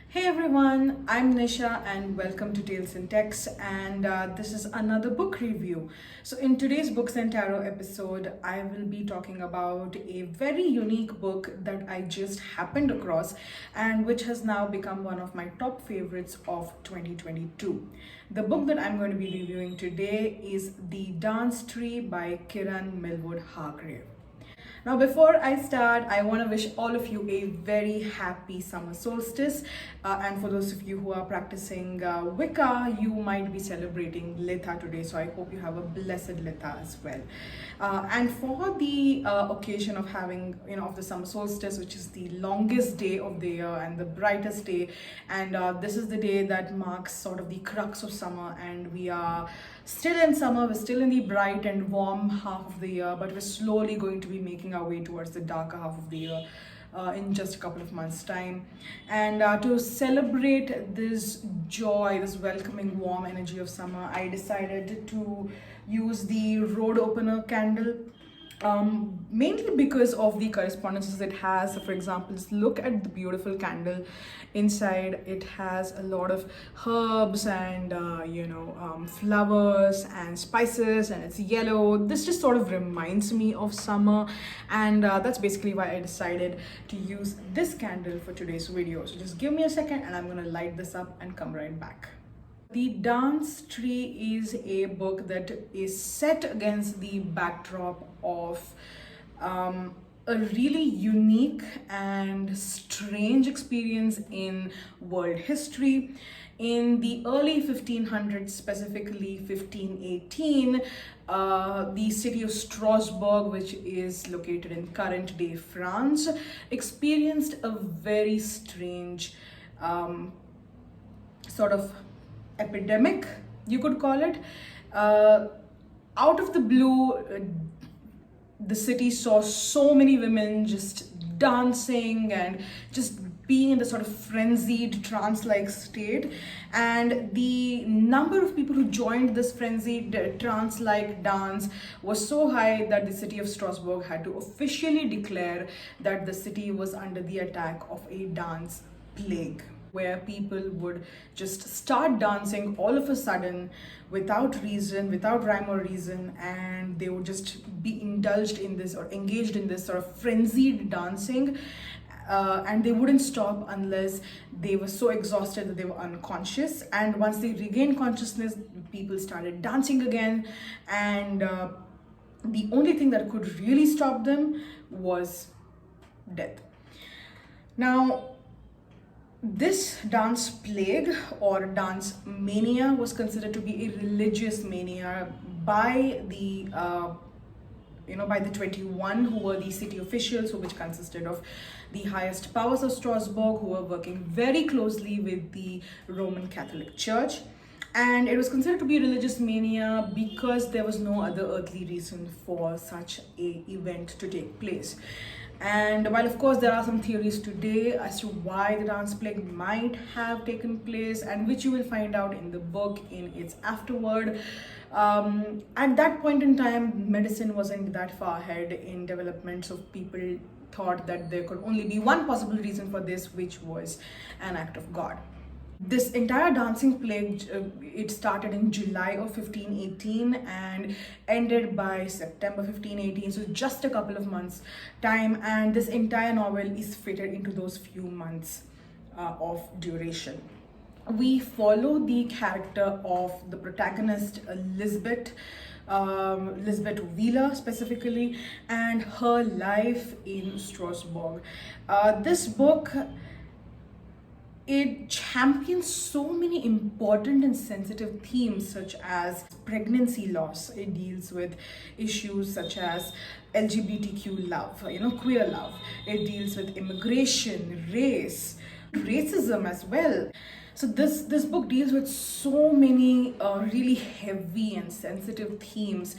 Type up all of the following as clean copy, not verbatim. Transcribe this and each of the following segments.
Hey everyone, I'm Nisha and welcome to Tales in Text, and this is another book review. So in today's Books and Tarot episode, I will be talking about a very unique book that I just happened across and which has now become one of my top favorites of 2022. The book that I'm going to be reviewing today is The Dance Tree by Kiran Millwood Hargrave. Now, before I start, I want to wish all of you a very happy summer solstice. And for those of you who are practicing Wicca, you might be celebrating Litha today. So I hope you have a blessed Litha as well. And for the occasion of having, of the summer solstice, which is the longest day of the year and the brightest day, and this is the day that marks sort of the crux of summer, and we are still in summer, we're still in the bright and warm half of the year, but we're slowly going to be making our way towards the darker half of the year in just a couple of months' time. And to celebrate this joy, this welcoming, warm energy of summer, I decided to use the road opener candle. Mainly because of the correspondences it has. So for example, just look at the beautiful candle inside. It has a lot of herbs and flowers and spices, and it's yellow. This just sort of reminds me of summer, and that's basically why I decided to use this candle for today's video. So just give me a second and I'm gonna light this up and come right back. The Dance Tree is a book that is set against the backdrop of a really unique and strange experience in world history. In the early 1500s, specifically 1518, the city of Strasbourg, which is located in current day France, experienced a very strange sort of epidemic, you could call it. Out of the blue, the city saw so many women just dancing and just being in the sort of frenzied trance-like state, and the number of people who joined this frenzied trance-like dance was so high that the city of Strasbourg had to officially declare that the city was under the attack of a dance plague, where people would just start dancing all of a sudden without reason, without rhyme or reason, and they would just be indulged in this or engaged in this sort of frenzied dancing, and they wouldn't stop unless they were so exhausted that they were unconscious. And once they regained consciousness, people started dancing again, and the only thing that could really stop them was death. Now, this dance plague or dance mania was considered to be a religious mania by the by the 21, who were the city officials, which consisted of the highest powers of Strasbourg, who were working very closely with the Roman Catholic Church. And it was considered to be a religious mania because there was no other earthly reason for such a event to take place. And while of course there are some theories today as to why the dance plague might have taken place, and which you will find out in the book in its afterword, at that point in time medicine wasn't that far ahead in development, so people thought that there could only be one possible reason for this, which was an act of God. This entire dancing plague, it started in July of 1518 and ended by September 1518, so just a couple of months time, and this entire novel is fitted into those few months of duration. We follow the character of the protagonist, Lisbeth Wheeler specifically, and her life in Strasbourg. This book, it champions so many important and sensitive themes such as pregnancy loss. It deals with issues such as LGBTQ love, queer love. It deals with immigration, race, racism as well. So this book deals with so many really heavy and sensitive themes,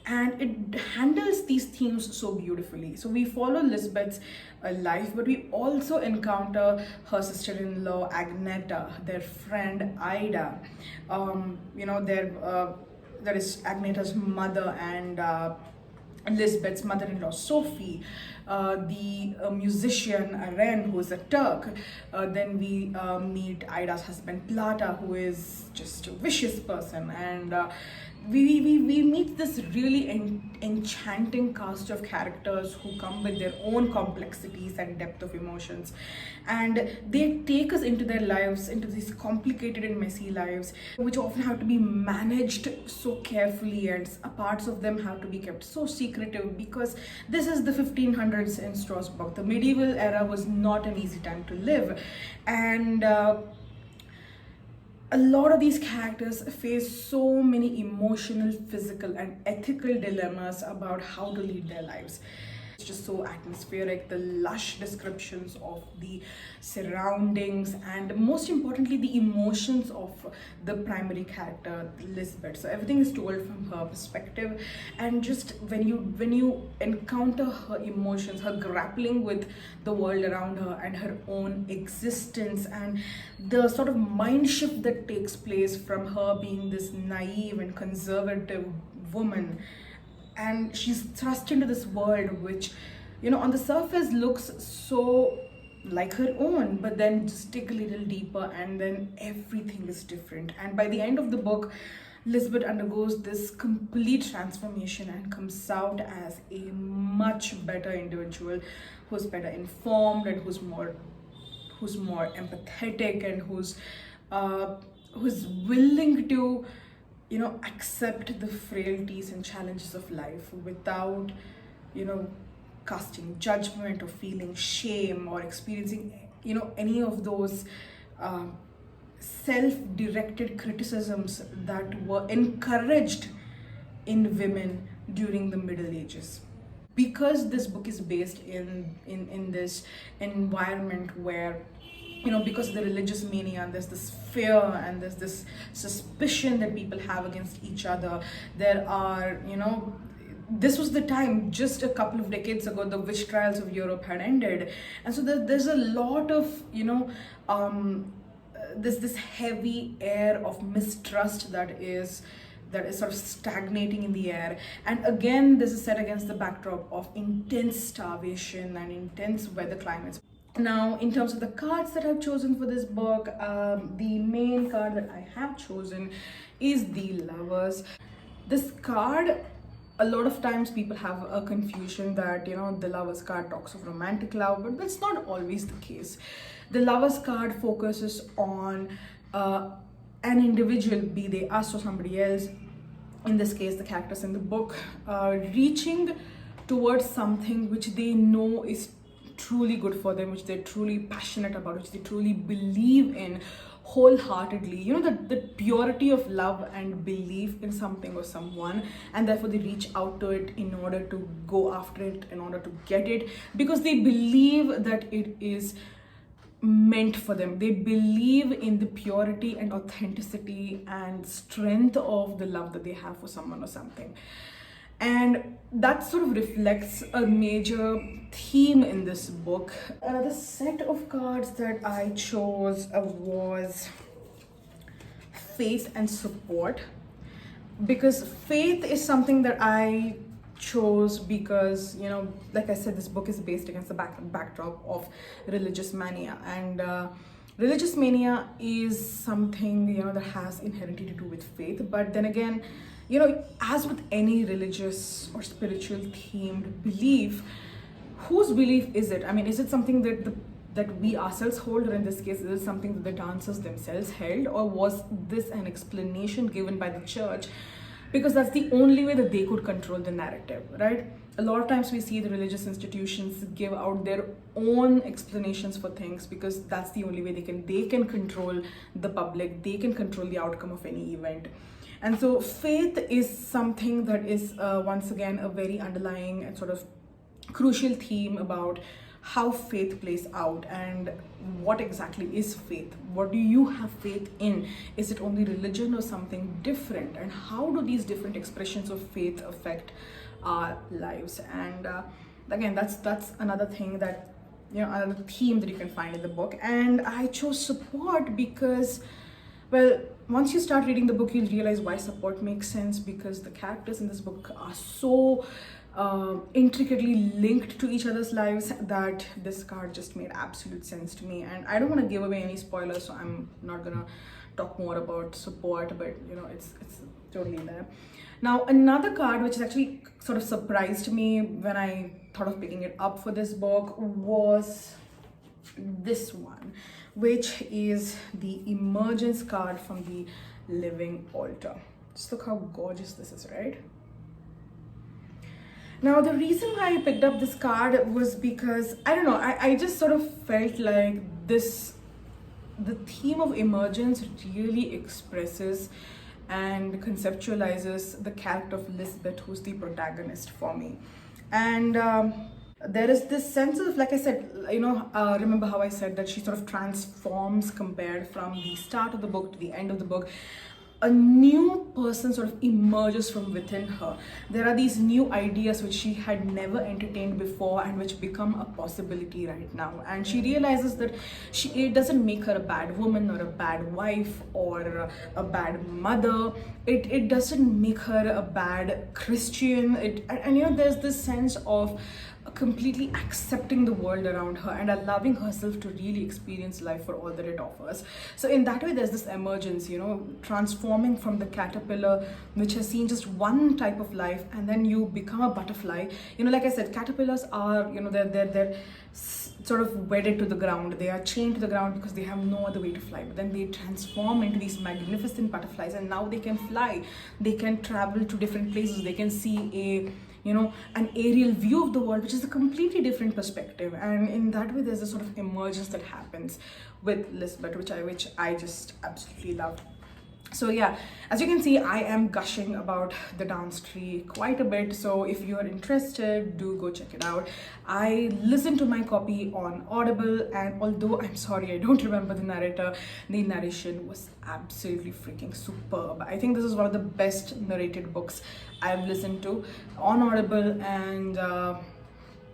and it handles these themes so beautifully. So we follow Lisbeth's life, but we also encounter her sister-in-law Agneta, their friend Ida, there is Agneta's mother, and Lisbeth's mother-in-law Sophie, the musician Aren, who is a Turk. Then we meet Ida's husband Plata, who is just a vicious person, and we meet this really enchanting cast of characters who come with their own complexities and depth of emotions, and they take us into their lives, into these complicated and messy lives, which often have to be managed so carefully, and parts of them have to be kept so secretive, because this is the 1500s in Strasbourg. The medieval era was not an easy time to live, and a lot of these characters face so many emotional, physical, and ethical dilemmas about how to lead their lives. It's just so atmospheric, the lush descriptions of the surroundings, and most importantly, the emotions of the primary character, Lisbeth. So everything is told from her perspective, and just when you encounter her emotions, her grappling with the world around her and her own existence, and the sort of mind shift that takes place from her being this naive and conservative woman, and she's thrust into this world which, you know, on the surface looks so like her own, but then just dig a little deeper and then everything is different. And by the end of the book, Lisbeth undergoes this complete transformation and comes out as a much better individual, who's better informed and who's more empathetic, and who's willing to, you know, accept the frailties and challenges of life without, you know, casting judgment or feeling shame or experiencing, you know, any of those self-directed criticisms that were encouraged in women during the Middle Ages. Because this book is based in this environment where, you know, because of the religious mania, there's this fear and there's this suspicion that people have against each other. There are, you know, this was the time just a couple of decades ago the witch trials of Europe had ended, and so there's a lot of, you know, this heavy air of mistrust that is sort of stagnating in the air. And again, this is set against the backdrop of intense starvation and intense weather climates. Now, in terms of the cards that I've chosen for this book, the main card that I have chosen is the Lovers. This card, a lot of times people have a confusion that, you know, the Lovers card talks of romantic love, but that's not always the case. The Lovers card focuses on an individual, be they us or somebody else, in this case the characters in the book, reaching towards something which they know is truly good for them, which they're truly passionate about, which they truly believe in wholeheartedly. You know, the purity of love and belief in something or someone, and therefore they reach out to it in order to go after it, in order to get it, because they believe that it is meant for them. They believe in the purity and authenticity and strength of the love that they have for someone or something. And that sort of reflects a major theme in this book. The set of cards that I chose was faith and support, because faith is something that I chose because, you know, like I said, this book is based against the backdrop of religious mania, and religious mania is something, you know, that has inherently to do with faith. But then again, you know, as with any religious or spiritual themed belief, whose belief is it? I mean, is it something that we ourselves hold, or in this case, is it something that the dancers themselves held, or was this an explanation given by the church? Because that's the only way that they could control the narrative, right? A lot of times we see the religious institutions give out their own explanations for things, because that's the only way they can control the public, they can control the outcome of any event. And so faith is something that is once again a very underlying and sort of crucial theme about how faith plays out, and what exactly is faith. What do you have faith in? Is it only religion or something different? And how do these different expressions of faith affect our lives? And again, that's another thing that, you know, another theme that you can find in the book. And I chose support because, well, once you start reading the book, you'll realize why support makes sense, because the characters in this book are so intricately linked to each other's lives, that this card just made absolute sense to me. And I don't want to give away any spoilers, so I'm not gonna talk more about support, but you know, it's totally there. Now, another card which is actually sort of surprised me when I thought of picking it up for this book was this one, which is the Emergence card from the Living Altar. Just look how gorgeous this is, right? Now, the reason why I picked up this card was because, I don't know, I just sort of felt like the theme of emergence really expresses and conceptualizes the character of Lisbeth, who's the protagonist for me. And there is this sense of, like I said, you know, remember how I said that she sort of transforms compared from the start of the book to the end of the book. A new person sort of emerges from within her. There are these new ideas which she had never entertained before and which become a possibility right now. And she realizes that it doesn't make her a bad woman or a bad wife or a bad mother. It doesn't make her a bad Christian. And you know, there's this sense of completely accepting the world around her and allowing herself to really experience life for all that it offers. So in that way, there's this emergence, you know, transforming from the caterpillar which has seen just one type of life, and then you become a butterfly. You know, like I said, caterpillars are, you know, they're sort of wedded to the ground. They are chained to the ground because they have no other way to fly. But then they transform into these magnificent butterflies, and now they can fly. They can travel to different places. They can see an aerial view of the world, which is a completely different perspective. And in that way, there's a sort of emergence that happens with Lisbeth, which I just absolutely love. So yeah, as you can see, I am gushing about the dance tree quite a bit. So if you are interested, do go check it out. I listened to my copy on Audible, and although I'm sorry I don't remember the narrator, the narration was absolutely freaking superb. I think this is one of the best narrated books I've listened to on Audible, and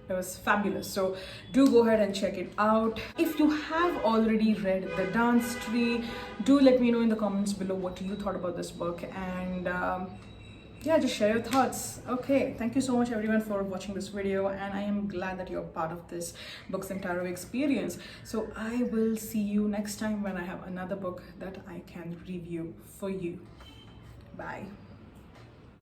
it was fabulous. So do go ahead and check it out. If you have already read The Dance Tree, do let me know in the comments below what you thought about this book, and yeah, just share your thoughts. Okay, thank you so much everyone for watching this video, and I am glad that you're part of this Books and Tarot experience. So I will see you next time when I have another book that I can review for you. Bye.